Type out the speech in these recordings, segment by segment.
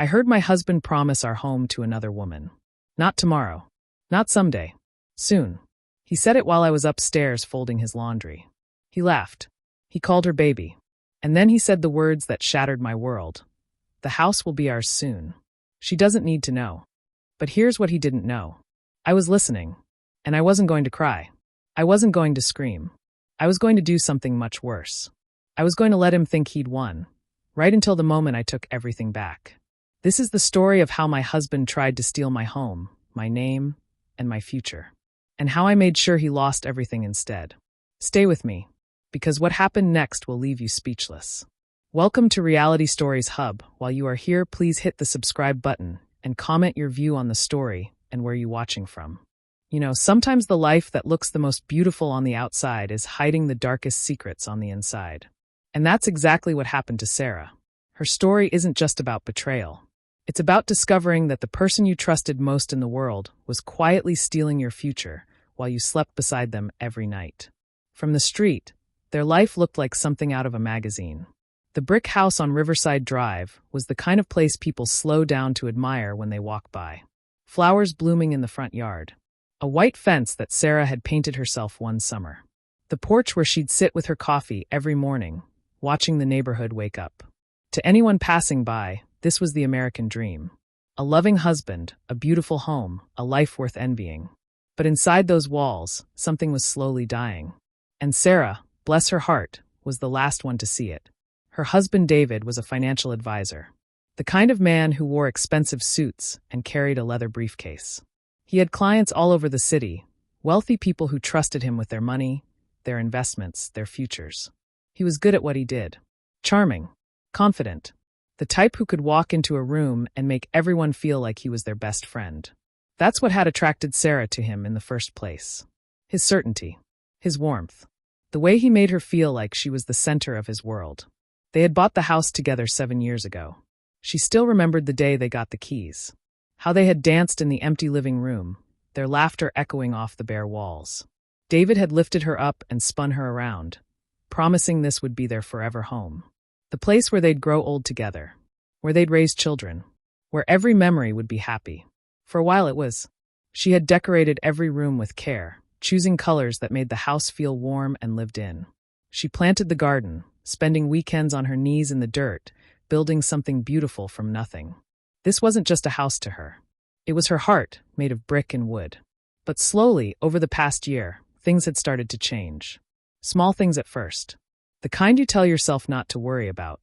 I heard my husband promise our home to another woman. Not tomorrow. Not someday. Soon. He said it while I was upstairs folding his laundry. He laughed. He called her baby. And then he said the words that shattered my world. The house will be ours soon. She doesn't need to know. But here's what he didn't know. I was listening. And I wasn't going to cry. I wasn't going to scream. I was going to do something much worse. I was going to let him think he'd won. Right until the moment I took everything back. This is the story of how my husband tried to steal my home, my name, and my future. And how I made sure he lost everything instead. Stay with me, because what happened next will leave you speechless. Welcome to Reality Stories Hub. While you are here, please hit the subscribe button and comment your view on the story and where you're watching from. You know, sometimes the life that looks the most beautiful on the outside is hiding the darkest secrets on the inside. And that's exactly what happened to Sarah. Her story isn't just about betrayal. It's about discovering that the person you trusted most in the world was quietly stealing your future while you slept beside them every night. From the street, their life looked like something out of a magazine. The brick house on Riverside Drive was the kind of place people slow down to admire when they walk by. Flowers blooming in the front yard. A white fence that Sarah had painted herself one summer. The porch where she'd sit with her coffee every morning, watching the neighborhood wake up. To anyone passing by, this was the American dream. A loving husband, a beautiful home, a life worth envying. But inside those walls, something was slowly dying. And Sarah, bless her heart, was the last one to see it. Her husband David was a financial advisor. The kind of man who wore expensive suits and carried a leather briefcase. He had clients all over the city, wealthy people who trusted him with their money, their investments, their futures. He was good at what he did. Charming. Confident. The type who could walk into a room and make everyone feel like he was their best friend. That's what had attracted Sarah to him in the first place. His certainty. His warmth. The way he made her feel like she was the center of his world. They had bought the house together 7 years ago. She still remembered the day they got the keys. How they had danced in the empty living room, their laughter echoing off the bare walls. David had lifted her up and spun her around, promising this would be their forever home. The place where they'd grow old together, where they'd raise children, where every memory would be happy. For a while it was. She had decorated every room with care, choosing colors that made the house feel warm and lived in. She planted the garden, spending weekends on her knees in the dirt, building something beautiful from nothing. This wasn't just a house to her. It was her heart, made of brick and wood. But slowly, over the past year, things had started to change. Small things at first. The kind you tell yourself not to worry about.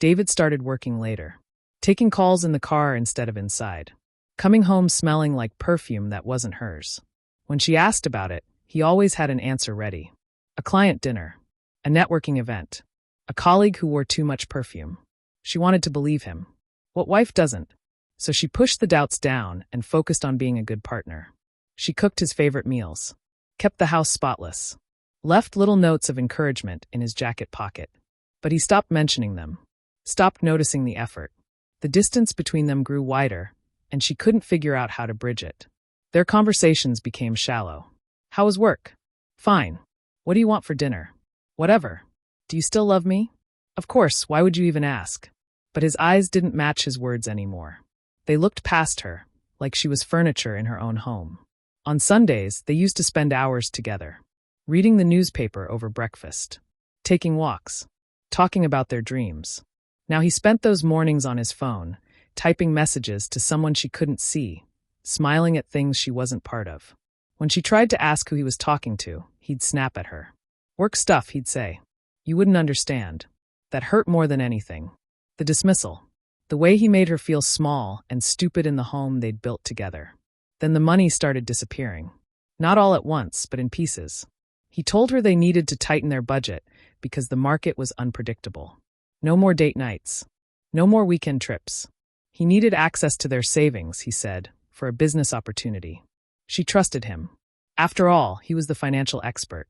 David started working later. Taking calls in the car instead of inside. Coming home smelling like perfume that wasn't hers. When she asked about it, he always had an answer ready. A client dinner. A networking event. A colleague who wore too much perfume. She wanted to believe him. What wife doesn't? So she pushed the doubts down and focused on being a good partner. She cooked his favorite meals. Kept the house spotless. Left little notes of encouragement in his jacket pocket. But he stopped mentioning them. Stopped noticing the effort. The distance between them grew wider, and she couldn't figure out how to bridge it. Their conversations became shallow. How was work? Fine. What do you want for dinner? Whatever. Do you still love me? Of course, why would you even ask? But his eyes didn't match his words anymore. They looked past her, like she was furniture in her own home. On Sundays, they used to spend hours together. Reading the newspaper over breakfast. Taking walks. Talking about their dreams. Now he spent those mornings on his phone, typing messages to someone she couldn't see, smiling at things she wasn't part of. When she tried to ask who he was talking to, he'd snap at her. Work stuff, he'd say. You wouldn't understand. That hurt more than anything. The dismissal. The way he made her feel small and stupid in the home they'd built together. Then the money started disappearing. Not all at once, but in pieces. He told her they needed to tighten their budget because the market was unpredictable. No more date nights. No more weekend trips. He needed access to their savings, he said, for a business opportunity. She trusted him. After all, he was the financial expert.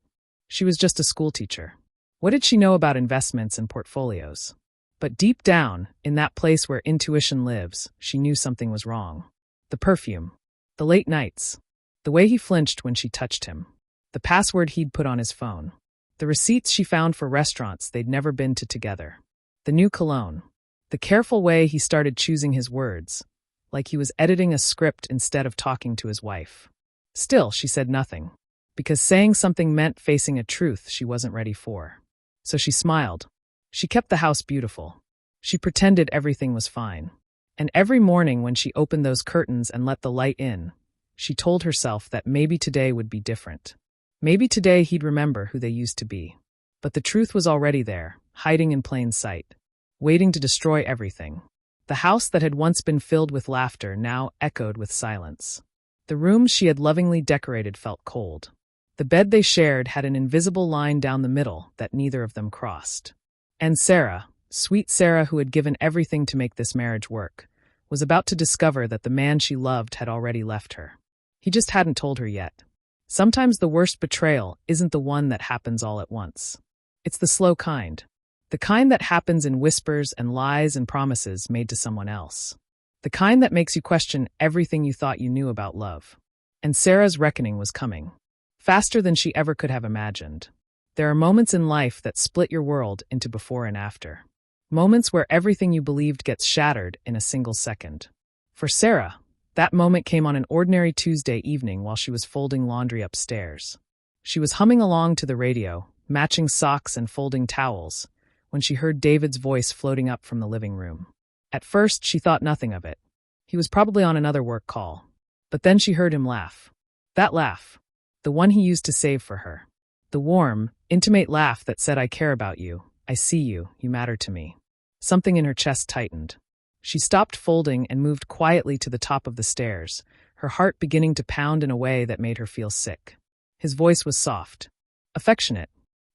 She was just a schoolteacher. What did she know about investments and portfolios? But deep down, in that place where intuition lives, she knew something was wrong. The perfume. The late nights. The way he flinched when she touched him. The password he'd put on his phone. The receipts she found for restaurants they'd never been to together. The new cologne. The careful way he started choosing his words, like he was editing a script instead of talking to his wife. Still, she said nothing, because saying something meant facing a truth she wasn't ready for. So she smiled. She kept the house beautiful. She pretended everything was fine. And every morning when she opened those curtains and let the light in, she told herself that maybe today would be different. Maybe today he'd remember who they used to be. But the truth was already there, hiding in plain sight, waiting to destroy everything. The house that had once been filled with laughter now echoed with silence. The rooms she had lovingly decorated felt cold. The bed they shared had an invisible line down the middle that neither of them crossed. And Sarah, sweet Sarah who had given everything to make this marriage work, was about to discover that the man she loved had already left her. He just hadn't told her yet. Sometimes the worst betrayal isn't the one that happens all at once. It's the slow kind. The kind that happens in whispers and lies and promises made to someone else. The kind that makes you question everything you thought you knew about love. And Sarah's reckoning was coming. Faster than she ever could have imagined. There are moments in life that split your world into before and after. Moments where everything you believed gets shattered in a single second. For Sarah, that moment came on an ordinary Tuesday evening while she was folding laundry upstairs. She was humming along to the radio, matching socks and folding towels, when she heard David's voice floating up from the living room. At first, she thought nothing of it. He was probably on another work call. But then she heard him laugh. That laugh. The one he used to save for her. The warm, intimate laugh that said, "I care about you. I see you. You matter to me." Something in her chest tightened. She stopped folding and moved quietly to the top of the stairs, her heart beginning to pound in a way that made her feel sick. His voice was soft, affectionate,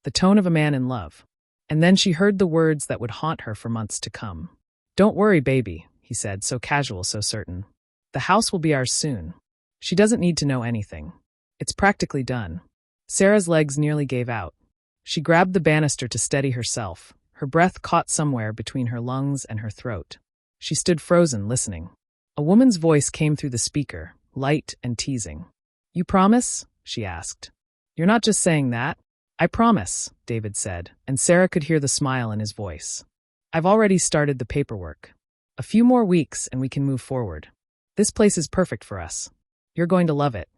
the tone of a man in love. And then she heard the words that would haunt her for months to come. "Don't worry, baby," he said, so casual, so certain. "The house will be ours soon. She doesn't need to know anything. It's practically done." Sarah's legs nearly gave out. She grabbed the banister to steady herself. Her breath caught somewhere between her lungs and her throat. She stood frozen, listening. A woman's voice came through the speaker, light and teasing. "You promise?" she asked. "You're not just saying that?" "I promise," David said, and Sarah could hear the smile in his voice. "I've already started the paperwork. A few more weeks and we can move forward. This place is perfect for us. You're going to love it.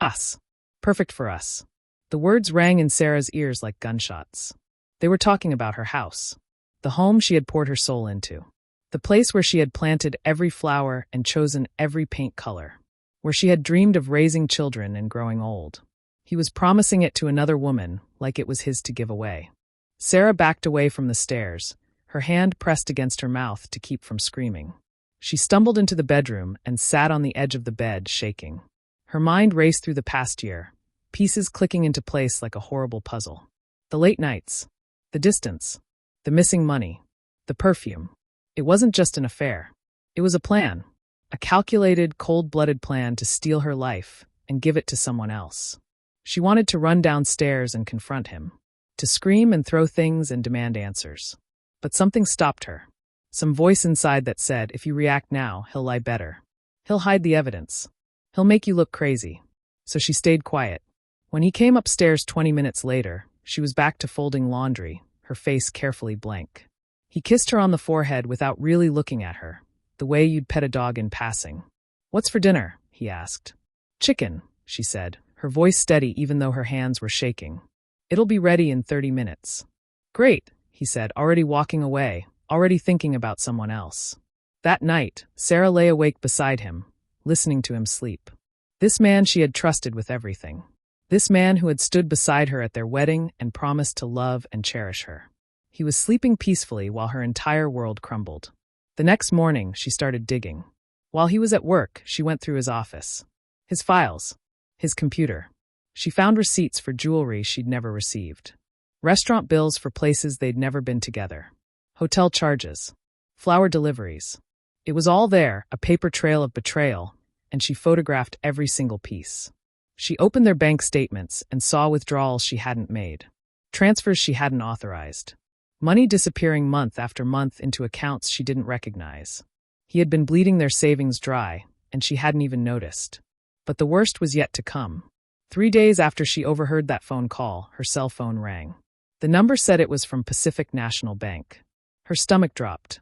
Us. Perfect for us." The words rang in Sarah's ears like gunshots. They were talking about her house. The home she had poured her soul into. The place where she had planted every flower and chosen every paint color. Where she had dreamed of raising children and growing old. He was promising it to another woman, like it was his to give away. Sarah backed away from the stairs, her hand pressed against her mouth to keep from screaming. She stumbled into the bedroom and sat on the edge of the bed, shaking. Her mind raced through the past year, pieces clicking into place like a horrible puzzle. The late nights. The distance. The missing money. The perfume. It wasn't just an affair. It was a plan. A calculated, cold-blooded plan to steal her life and give it to someone else. She wanted to run downstairs and confront him. To scream and throw things and demand answers. But something stopped her. Some voice inside that said, "If you react now, he'll lie better. He'll hide the evidence. He'll make you look crazy." So she stayed quiet. When he came upstairs 20 minutes later, she was back to folding laundry, her face carefully blank. He kissed her on the forehead without really looking at her, the way you'd pet a dog in passing. "What's for dinner?" he asked. "Chicken," she said, her voice steady even though her hands were shaking. "It'll be ready in 30 minutes. "Great," he said, already walking away, already thinking about someone else. That night, Sarah lay awake beside him, listening to him sleep. This man she had trusted with everything. This man who had stood beside her at their wedding and promised to love and cherish her. He was sleeping peacefully while her entire world crumbled. The next morning, she started digging. While he was at work, she went through his office. His files. His computer. She found receipts for jewelry she'd never received. Restaurant bills for places they'd never been together. Hotel charges. Flower deliveries. It was all there, a paper trail of betrayal, and she photographed every single piece. She opened their bank statements and saw withdrawals she hadn't made. Transfers she hadn't authorized. Money disappearing month after month into accounts she didn't recognize. He had been bleeding their savings dry, and she hadn't even noticed. But the worst was yet to come. 3 days after she overheard that phone call, her cell phone rang. The number said it was from Pacific National Bank. Her stomach dropped.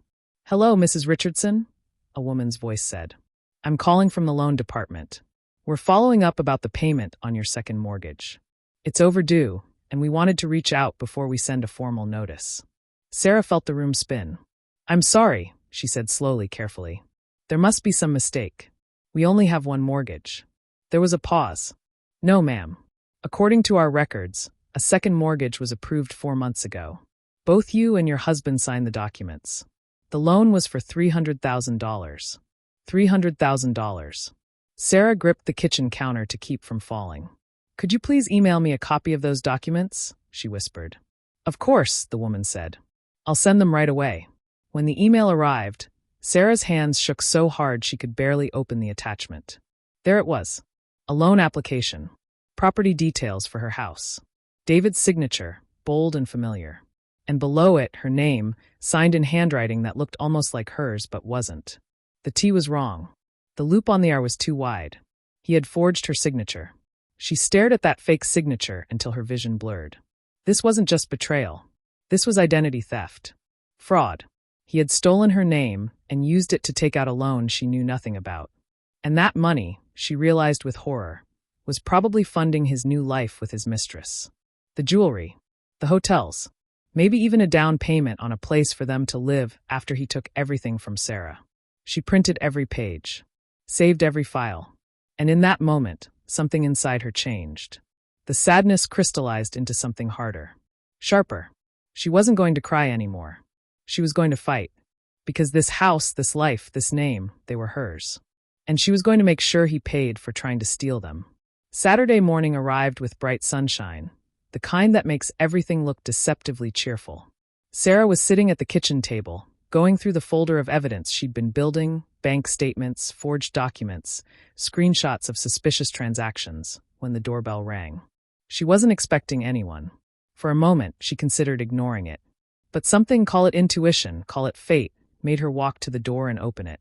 Hello, Mrs. Richardson, a woman's voice said. I'm calling from the loan department. We're following up about the payment on your second mortgage. It's overdue, and we wanted to reach out before we send a formal notice. Sarah felt the room spin. I'm sorry, she said slowly, carefully. There must be some mistake. We only have one mortgage. There was a pause. No, ma'am. According to our records, a second mortgage was approved 4 months ago. Both you and your husband signed the documents. The loan was for $300,000. $300,000. Sarah gripped the kitchen counter to keep from falling. Could you please email me a copy of those documents? She whispered. Of course, the woman said. I'll send them right away. When the email arrived, Sarah's hands shook so hard she could barely open the attachment. There it was. A loan application. Property details for her house. David's signature, bold and familiar. And below it, her name, signed in handwriting that looked almost like hers but wasn't. The T was wrong. The loop on the R was too wide. He had forged her signature. She stared at that fake signature until her vision blurred. This wasn't just betrayal. This was identity theft. Fraud. He had stolen her name and used it to take out a loan she knew nothing about. And that money, she realized with horror, was probably funding his new life with his mistress. The jewelry. The hotels. Maybe even a down payment on a place for them to live after he took everything from Sarah. She printed every page, saved every file, and in that moment, something inside her changed. The sadness crystallized into something harder, sharper. She wasn't going to cry anymore. She was going to fight, because this house, this life, this name, they were hers. And she was going to make sure he paid for trying to steal them. Saturday morning arrived with bright sunshine, the kind that makes everything look deceptively cheerful. Sarah was sitting at the kitchen table, going through the folder of evidence she'd been building, bank statements, forged documents, screenshots of suspicious transactions, when the doorbell rang. She wasn't expecting anyone. For a moment, she considered ignoring it. But something, call it intuition, call it fate, made her walk to the door and open it.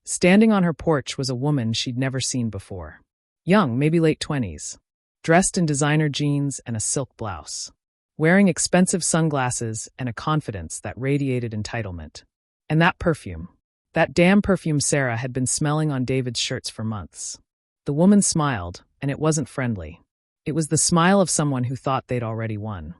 Standing on her porch was a woman she'd never seen before. Young, maybe late 20s. Dressed in designer jeans and a silk blouse. Wearing expensive sunglasses and a confidence that radiated entitlement. And that perfume. That damn perfume Sarah had been smelling on David's shirts for months. The woman smiled, and it wasn't friendly. It was the smile of someone who thought they'd already won.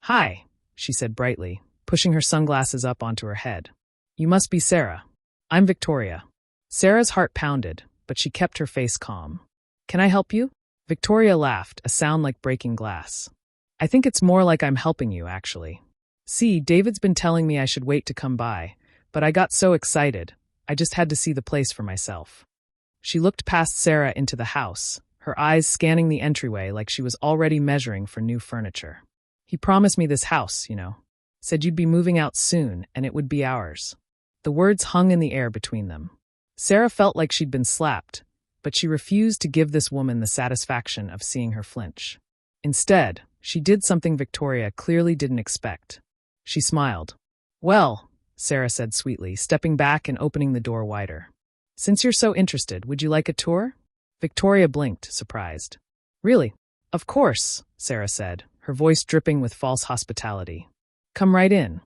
Hi, she said brightly, pushing her sunglasses up onto her head. You must be Sarah. I'm Victoria. Sarah's heart pounded, but she kept her face calm. Can I help you? Victoria laughed, a sound like breaking glass. I think it's more like I'm helping you, actually. See, David's been telling me I should wait to come by, but I got so excited, I just had to see the place for myself. She looked past Sarah into the house, her eyes scanning the entryway like she was already measuring for new furniture. He promised me this house, you know. Said you'd be moving out soon, and it would be ours. The words hung in the air between them. Sarah felt like she'd been slapped, but she refused to give this woman the satisfaction of seeing her flinch. Instead, she did something Victoria clearly didn't expect. She smiled. Well, Sarah said sweetly, stepping back and opening the door wider. Since you're so interested, would you like a tour? Victoria blinked, surprised. Really? Of course, Sarah said, her voice dripping with false hospitality. Come right in.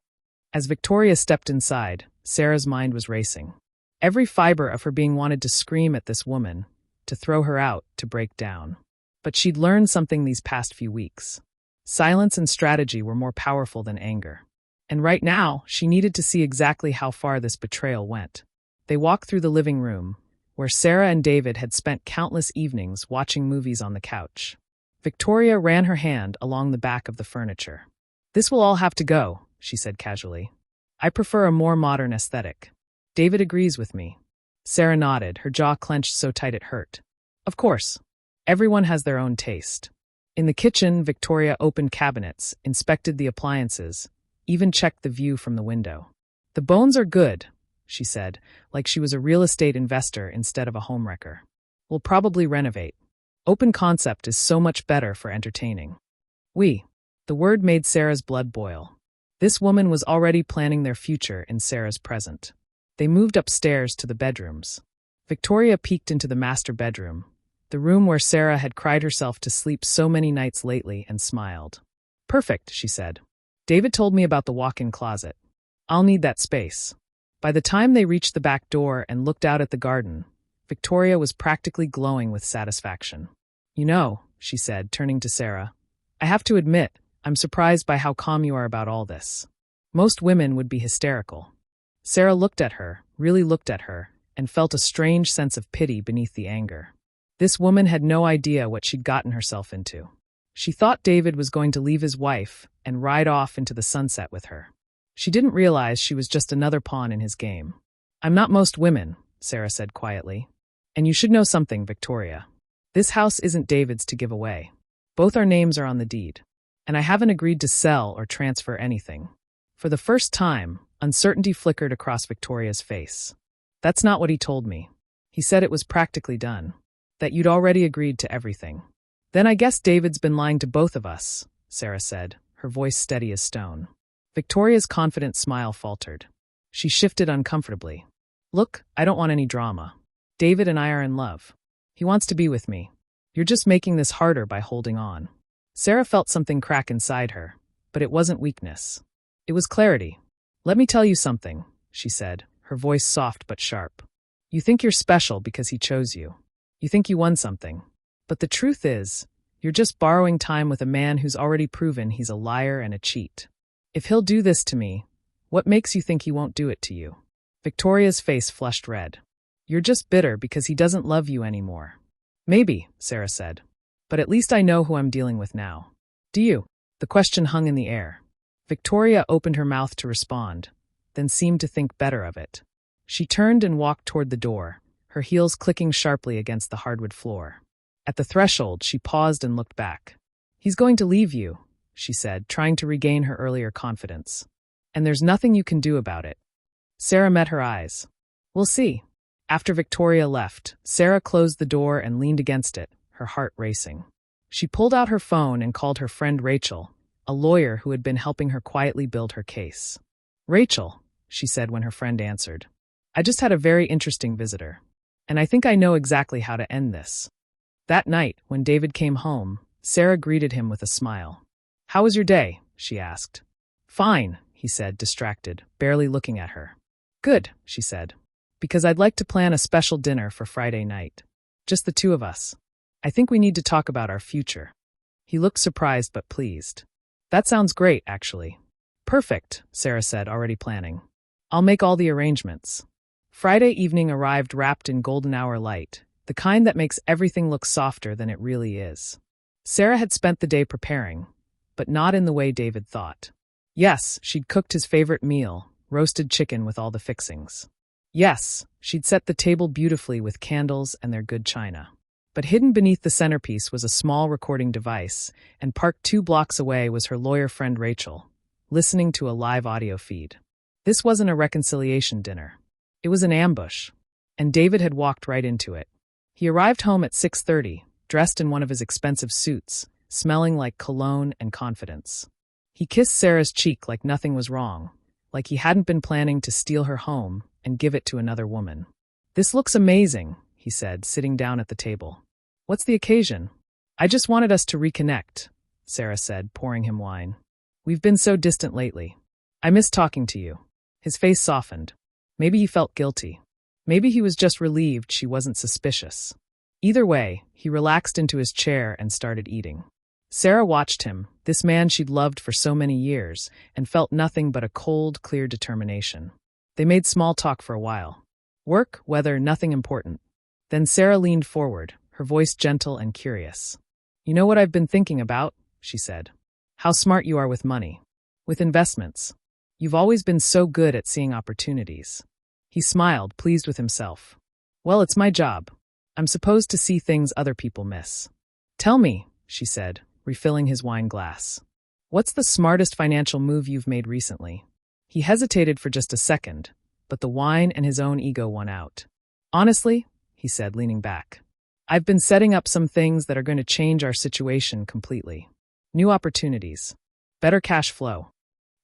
As Victoria stepped inside, Sarah's mind was racing. Every fiber of her being wanted to scream at this woman, to throw her out, to break down. But she'd learned something these past few weeks. Silence and strategy were more powerful than anger. And right now, she needed to see exactly how far this betrayal went. They walked through the living room, where Sarah and David had spent countless evenings watching movies on the couch. Victoria ran her hand along the back of the furniture. This will all have to go, she said casually. I prefer a more modern aesthetic. David agrees with me. Sarah nodded, her jaw clenched so tight it hurt. Of course. Everyone has their own taste. In the kitchen, Victoria opened cabinets, inspected the appliances, even checked the view from the window. The bones are good, she said, like she was a real estate investor instead of a homewrecker. We'll probably renovate. Open concept is so much better for entertaining. The word made Sarah's blood boil. This woman was already planning their future in Sarah's present. They moved upstairs to the bedrooms. Victoria peeked into the master bedroom, the room where Sarah had cried herself to sleep so many nights lately, and smiled. Perfect, she said. David told me about the walk-in closet. I'll need that space. By the time they reached the back door and looked out at the garden, Victoria was practically glowing with satisfaction. "You know," she said, turning to Sarah, "I have to admit, I'm surprised by how calm you are about all this. Most women would be hysterical." Sarah looked at her, really looked at her, and felt a strange sense of pity beneath the anger. This woman had no idea what she'd gotten herself into. She thought David was going to leave his wife and ride off into the sunset with her. She didn't realize she was just another pawn in his game. "I'm not most women," Sarah said quietly. "And you should know something, Victoria. This house isn't David's to give away. Both our names are on the deed. And I haven't agreed to sell or transfer anything." For the first time, uncertainty flickered across Victoria's face. "That's not what he told me. He said it was practically done. That you'd already agreed to everything." "Then I guess David's been lying to both of us," Sarah said, her voice steady as stone. Victoria's confident smile faltered. She shifted uncomfortably. "Look, I don't want any drama. David and I are in love. He wants to be with me. You're just making this harder by holding on." Sarah felt something crack inside her, but it wasn't weakness. It was clarity. "Let me tell you something," she said, her voice soft but sharp. "You think you're special because he chose you. You think you won something. But the truth is, you're just borrowing time with a man who's already proven he's a liar and a cheat. If he'll do this to me, what makes you think he won't do it to you?" Victoria's face flushed red. "You're just bitter because he doesn't love you anymore." "Maybe," Sarah said. "But at least I know who I'm dealing with now." "Do you?" The question hung in the air. Victoria opened her mouth to respond, then seemed to think better of it. She turned and walked toward the door, her heels clicking sharply against the hardwood floor. At the threshold, she paused and looked back. "He's going to leave you," she said, trying to regain her earlier confidence. "And there's nothing you can do about it." Sarah met her eyes. "We'll see." After Victoria left, Sarah closed the door and leaned against it, her heart racing. She pulled out her phone and called her friend Rachel, a lawyer who had been helping her quietly build her case. "Rachel," she said when her friend answered, "I just had a very interesting visitor. And I think I know exactly how to end this." That night, when David came home, Sarah greeted him with a smile. "How was your day?" she asked. "Fine," he said, distracted, barely looking at her. "Good," she said. "Because I'd like to plan a special dinner for Friday night. Just the two of us. I think we need to talk about our future." He looked surprised but pleased. "That sounds great, actually." "Perfect," Sarah said, already planning. "I'll make all the arrangements." Friday evening arrived wrapped in golden hour light, the kind that makes everything look softer than it really is. Sarah had spent the day preparing, but not in the way David thought. Yes, she'd cooked his favorite meal, roasted chicken with all the fixings. Yes, she'd set the table beautifully with candles and their good china. But hidden beneath the centerpiece was a small recording device, and parked 2 blocks away was her lawyer friend Rachel, listening to a live audio feed. This wasn't a reconciliation dinner. It was an ambush, and David had walked right into it. He arrived home at 6:30, dressed in one of his expensive suits, smelling like cologne and confidence. He kissed Sarah's cheek like nothing was wrong, like he hadn't been planning to steal her home and give it to another woman. "This looks amazing," he said, sitting down at the table. "What's the occasion?" "I just wanted us to reconnect," Sarah said, pouring him wine. "We've been so distant lately. I miss talking to you." His face softened. Maybe he felt guilty. Maybe he was just relieved she wasn't suspicious. Either way, he relaxed into his chair and started eating. Sarah watched him, this man she'd loved for so many years, and felt nothing but a cold, clear determination. They made small talk for a while. Work, weather, nothing important. Then Sarah leaned forward, her voice gentle and curious. "You know what I've been thinking about?" she said. "How smart you are with money. With investments. You've always been so good at seeing opportunities." He smiled, pleased with himself. "Well, it's my job. I'm supposed to see things other people miss." "Tell me," she said, refilling his wine glass. "What's the smartest financial move you've made recently?" He hesitated for just a second, but the wine and his own ego won out. "Honestly," he said, leaning back, "I've been setting up some things that are going to change our situation completely. New opportunities. Better cash flow."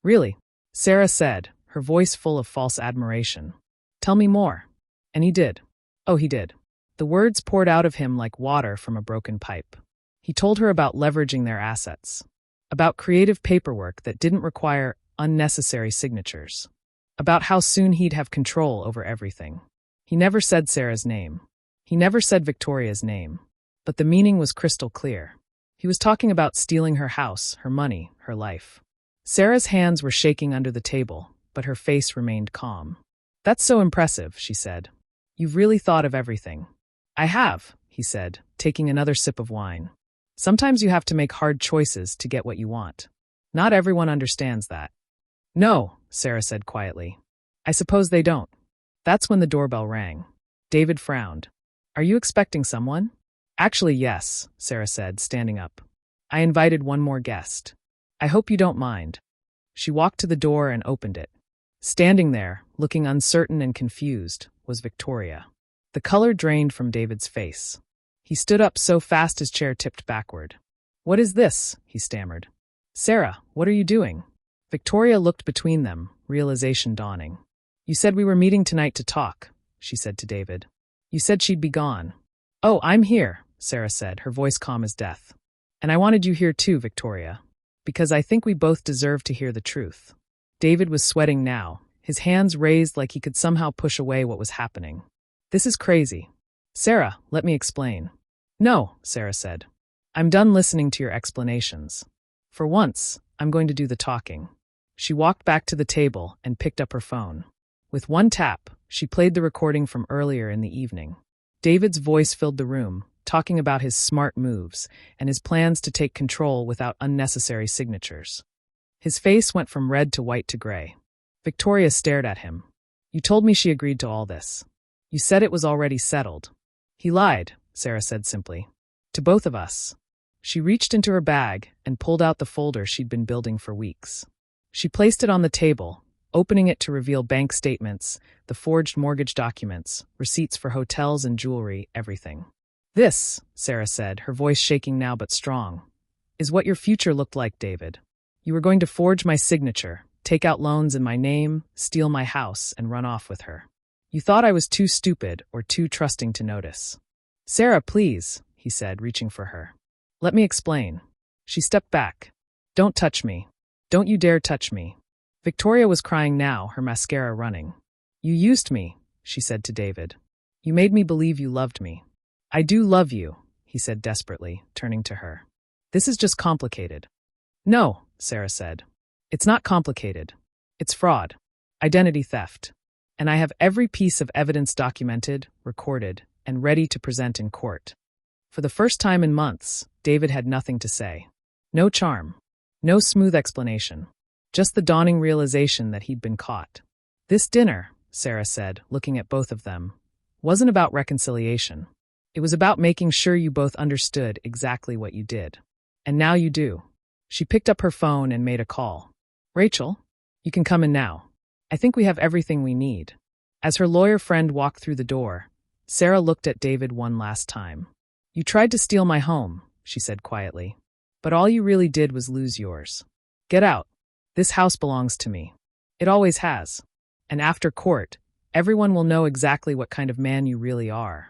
"Really?" Sarah said, her voice full of false admiration. "Tell me more." And he did. Oh, he did. The words poured out of him like water from a broken pipe. He told her about leveraging their assets, about creative paperwork that didn't require unnecessary signatures, about how soon he'd have control over everything. He never said Sarah's name. He never said Victoria's name. But the meaning was crystal clear. He was talking about stealing her house, her money, her life. Sarah's hands were shaking under the table, but her face remained calm. "That's so impressive," she said. "You've really thought of everything." "I have," he said, taking another sip of wine. "Sometimes you have to make hard choices to get what you want. Not everyone understands that." "No," Sarah said quietly. "I suppose they don't." That's when the doorbell rang. David frowned. "Are you expecting someone?" "Actually, yes," Sarah said, standing up. "I invited one more guest. I hope you don't mind." She walked to the door and opened it. Standing there, looking uncertain and confused, was Victoria. The color drained from David's face. He stood up so fast his chair tipped backward. "What is this?" he stammered. "Sarah, what are you doing?" Victoria looked between them, realization dawning. "You said we were meeting tonight to talk," she said to David. "You said she'd be gone." "Oh, I'm here," Sarah said, her voice calm as death. "And I wanted you here too, Victoria, because I think we both deserve to hear the truth." David was sweating now, his hands raised like he could somehow push away what was happening. "This is crazy." "Sarah, let me explain." "No," Sarah said. "I'm done listening to your explanations. For once, I'm going to do the talking." She walked back to the table and picked up her phone. With one tap, she played the recording from earlier in the evening. David's voice filled the room, talking about his smart moves and his plans to take control without unnecessary signatures. His face went from red to white to gray. Victoria stared at him. "You told me she agreed to all this. You said it was already settled." "He lied," Sarah said simply. "To both of us." She reached into her bag and pulled out the folder she'd been building for weeks. She placed it on the table, opening it to reveal bank statements, the forged mortgage documents, receipts for hotels and jewelry, everything. "This," Sarah said, her voice shaking now but strong, "is what your future looked like, David. You were going to forge my signature, take out loans in my name, steal my house, and run off with her. You thought I was too stupid or too trusting to notice." "Sarah, please," he said, reaching for her. "Let me explain." She stepped back. "Don't touch me. Don't you dare touch me." Victoria was crying now, her mascara running. "You used me," she said to David. "You made me believe you loved me." "I do love you," he said desperately, turning to her. "This is just complicated." "No," Sarah said. "It's not complicated. It's fraud. Identity theft. And I have every piece of evidence documented, recorded, and ready to present in court." For the first time in months, David had nothing to say. No charm. No smooth explanation. Just the dawning realization that he'd been caught. "This dinner," Sarah said, looking at both of them, "wasn't about reconciliation. It was about making sure you both understood exactly what you did. And now you do." She picked up her phone and made a call. "Rachel, you can come in now. I think we have everything we need." As her lawyer friend walked through the door, Sarah looked at David one last time. "You tried to steal my home," she said quietly. "But all you really did was lose yours. Get out. This house belongs to me. It always has. And after court, everyone will know exactly what kind of man you really are."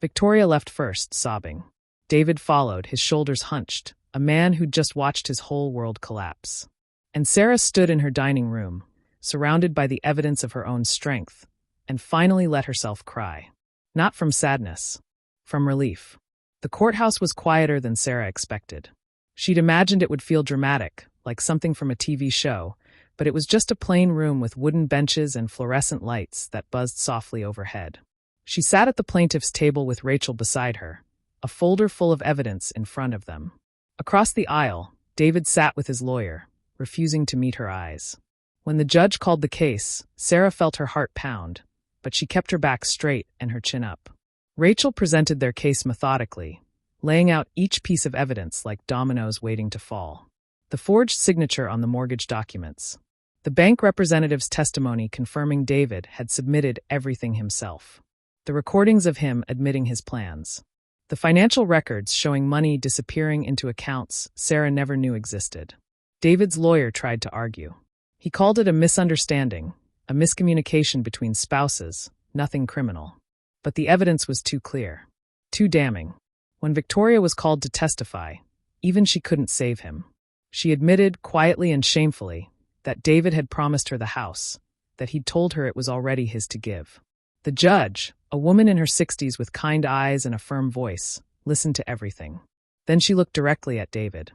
Victoria left first, sobbing. David followed, his shoulders hunched, a man who'd just watched his whole world collapse. And Sarah stood in her dining room, surrounded by the evidence of her own strength, and finally let herself cry. Not from sadness, from relief. The courthouse was quieter than Sarah expected. She'd imagined it would feel dramatic, like something from a TV show, but it was just a plain room with wooden benches and fluorescent lights that buzzed softly overhead. She sat at the plaintiff's table with Rachel beside her, a folder full of evidence in front of them. Across the aisle, David sat with his lawyer, refusing to meet her eyes. When the judge called the case, Sarah felt her heart pound, but she kept her back straight and her chin up. Rachel presented their case methodically, laying out each piece of evidence like dominoes waiting to fall. The forged signature on the mortgage documents. The bank representative's testimony confirming David had submitted everything himself. The recordings of him admitting his plans. The financial records showing money disappearing into accounts Sarah never knew existed. David's lawyer tried to argue. He called it a misunderstanding, a miscommunication between spouses, nothing criminal. But the evidence was too clear, too damning. When Victoria was called to testify, even she couldn't save him. She admitted, quietly and shamefully, that David had promised her the house, that he'd told her it was already his to give. The judge, a woman in her 60s with kind eyes and a firm voice, listened to everything. Then she looked directly at David.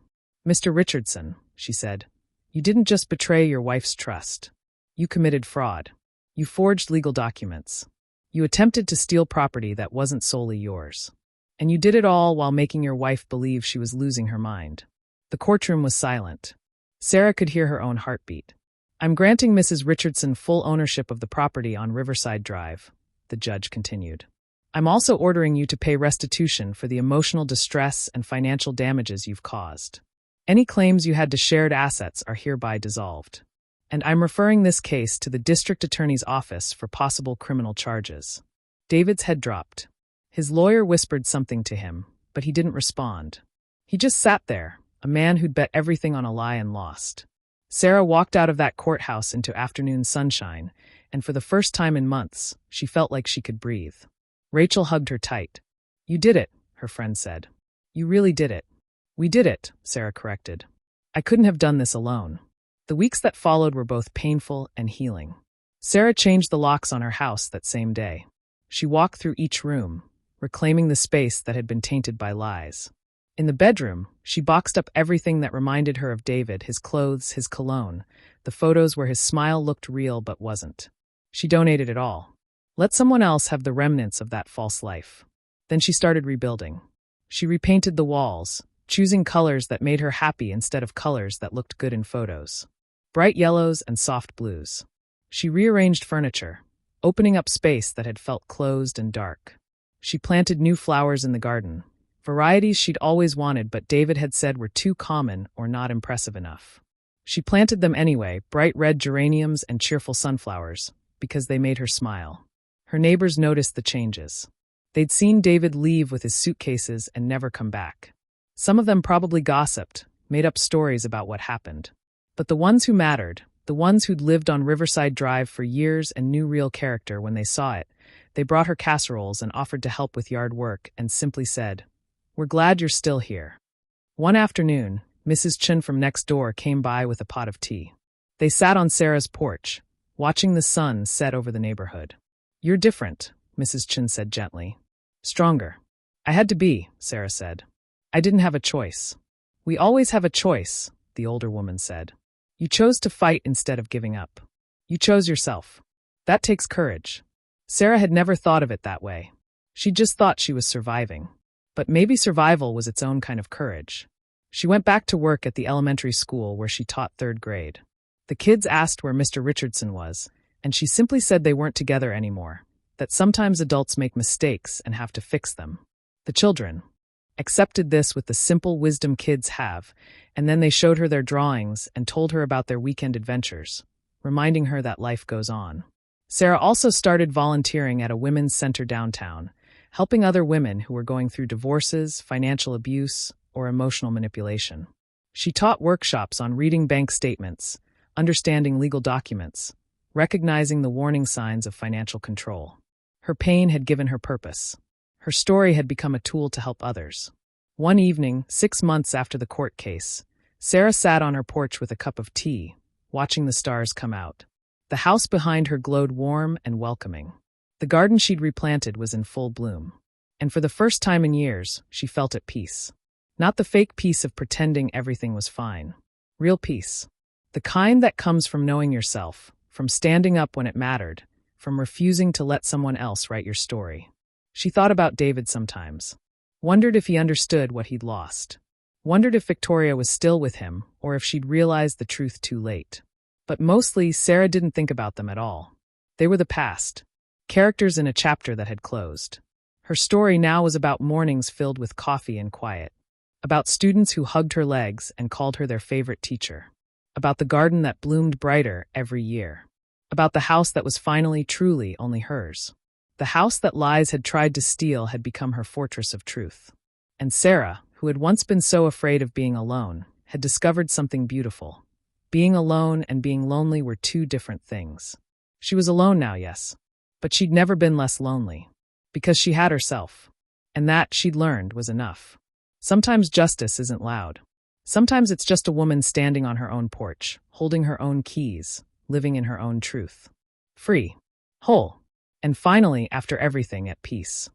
"Mr. Richardson," she said, "you didn't just betray your wife's trust. You committed fraud. You forged legal documents. You attempted to steal property that wasn't solely yours. And you did it all while making your wife believe she was losing her mind." The courtroom was silent. Sarah could hear her own heartbeat. "I'm granting Mrs. Richardson full ownership of the property on Riverside Drive," the judge continued. "I'm also ordering you to pay restitution for the emotional distress and financial damages you've caused. Any claims you had to shared assets are hereby dissolved. And I'm referring this case to the district attorney's office for possible criminal charges." David's head dropped. His lawyer whispered something to him, but he didn't respond. He just sat there, a man who'd bet everything on a lie and lost. Sarah walked out of that courthouse into afternoon sunshine, and for the first time in months, she felt like she could breathe. Rachel hugged her tight. "You did it," her friend said. "You really did it." "We did it," Sarah corrected. "I couldn't have done this alone." The weeks that followed were both painful and healing. Sarah changed the locks on her house that same day. She walked through each room, reclaiming the space that had been tainted by lies. In the bedroom, she boxed up everything that reminded her of David, his clothes, his cologne, the photos where his smile looked real but wasn't. She donated it all. Let someone else have the remnants of that false life. Then she started rebuilding. She repainted the walls, choosing colors that made her happy instead of colors that looked good in photos. Bright yellows and soft blues. She rearranged furniture, opening up space that had felt closed and dark. She planted new flowers in the garden, varieties she'd always wanted but David had said were too common or not impressive enough. She planted them anyway, bright red geraniums and cheerful sunflowers, because they made her smile. Her neighbors noticed the changes. They'd seen David leave with his suitcases and never come back. Some of them probably gossiped, made up stories about what happened. But the ones who mattered, the ones who'd lived on Riverside Drive for years and knew real character when they saw it, they brought her casseroles and offered to help with yard work and simply said, "We're glad you're still here." One afternoon, Mrs. Chen from next door came by with a pot of tea. They sat on Sarah's porch, watching the sun set over the neighborhood. "You're different," Mrs. Chen said gently. "Stronger." "I had to be," Sarah said. "I didn't have a choice." "We always have a choice," the older woman said. "You chose to fight instead of giving up. You chose yourself. That takes courage." Sarah had never thought of it that way. She just thought she was surviving. But maybe survival was its own kind of courage. She went back to work at the elementary school where she taught 3rd grade. The kids asked where Mr. Richardson was, and she simply said they weren't together anymore, that sometimes adults make mistakes and have to fix them. The children accepted this with the simple wisdom kids have, and then they showed her their drawings and told her about their weekend adventures, reminding her that life goes on. Sarah also started volunteering at a women's center downtown, helping other women who were going through divorces, financial abuse, or emotional manipulation. She taught workshops on reading bank statements, understanding legal documents, recognizing the warning signs of financial control. Her pain had given her purpose. Her story had become a tool to help others. One evening, 6 months after the court case, Sarah sat on her porch with a cup of tea, watching the stars come out. The house behind her glowed warm and welcoming. The garden she'd replanted was in full bloom. And for the first time in years, she felt at peace. Not the fake peace of pretending everything was fine. Real peace. The kind that comes from knowing yourself, from standing up when it mattered, from refusing to let someone else write your story. She thought about David sometimes. Wondered if he understood what he'd lost. Wondered if Victoria was still with him, or if she'd realized the truth too late. But mostly, Sarah didn't think about them at all. They were the past. Characters in a chapter that had closed. Her story now was about mornings filled with coffee and quiet. About students who hugged her legs and called her their favorite teacher. About the garden that bloomed brighter every year. About the house that was finally, truly only hers. The house that lies had tried to steal had become her fortress of truth. And Sarah, who had once been so afraid of being alone, had discovered something beautiful. Being alone and being lonely were two different things. She was alone now, yes. But she'd never been less lonely. Because she had herself. And that, she'd learned, was enough. Sometimes justice isn't loud. Sometimes it's just a woman standing on her own porch, holding her own keys, living in her own truth. free, whole, and finally, after everything, at peace.